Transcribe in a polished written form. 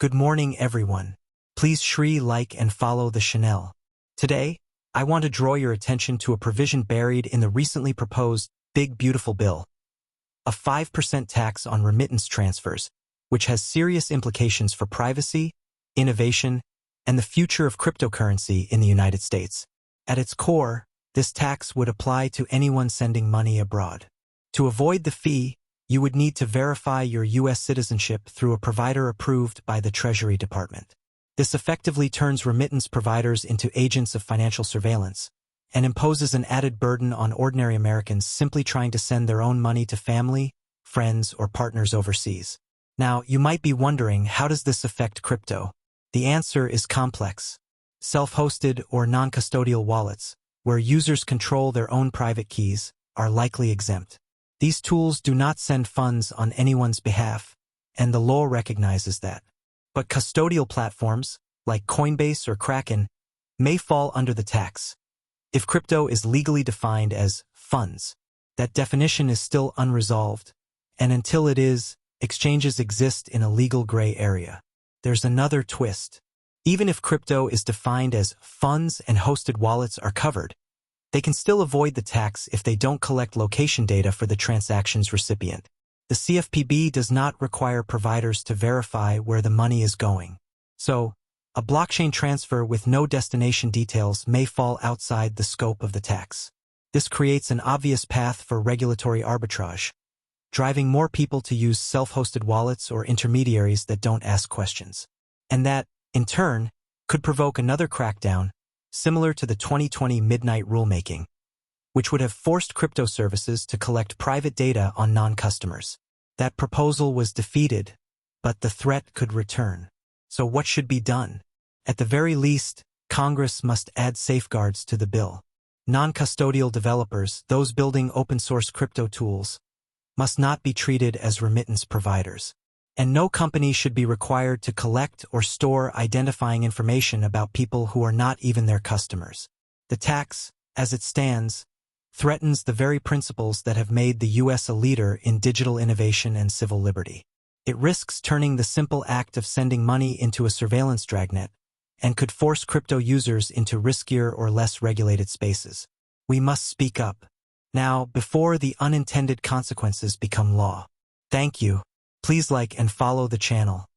Good morning, everyone. Please like and follow the channel. Today, I want to draw your attention to a provision buried in the recently proposed Big Beautiful Bill, a 5% tax on remittance transfers, which has serious implications for privacy, innovation, and the future of cryptocurrency in the United States. At its core, this tax would apply to anyone sending money abroad. To avoid the fee, you would need to verify your U.S. citizenship through a provider approved by the Treasury Department. This effectively turns remittance providers into agents of financial surveillance and imposes an added burden on ordinary Americans simply trying to send their own money to family, friends, or partners overseas. Now, you might be wondering, how does this affect crypto? The answer is complex. Self-hosted or non-custodial wallets, where users control their own private keys, are likely exempt. These tools do not send funds on anyone's behalf, and the law recognizes that. But custodial platforms, like Coinbase or Kraken, may fall under the tax. If crypto is legally defined as funds, that definition is still unresolved, and until it is, exchanges exist in a legal gray area. There's another twist. Even if crypto is defined as funds and hosted wallets are covered, they can still avoid the tax if they don't collect location data for the transaction's recipient. The CFPB does not require providers to verify where the money is going. So, a blockchain transfer with no destination details may fall outside the scope of the tax. This creates an obvious path for regulatory arbitrage, driving more people to use self-hosted wallets or intermediaries that don't ask questions. And that, in turn, could provoke another crackdown, similar to the 2020 midnight rulemaking, which would have forced crypto services to collect private data on non-customers. That proposal was defeated, but the threat could return. So what should be done? At the very least, Congress must add safeguards to the bill. Non-custodial developers, those building open-source crypto tools, must not be treated as remittance providers. And no company should be required to collect or store identifying information about people who are not even their customers. The tax, as it stands, threatens the very principles that have made the U.S. a leader in digital innovation and civil liberty. It risks turning the simple act of sending money into a surveillance dragnet and could force crypto users into riskier or less regulated spaces. We must speak up now before the unintended consequences become law. Thank you. Please like and follow the channel.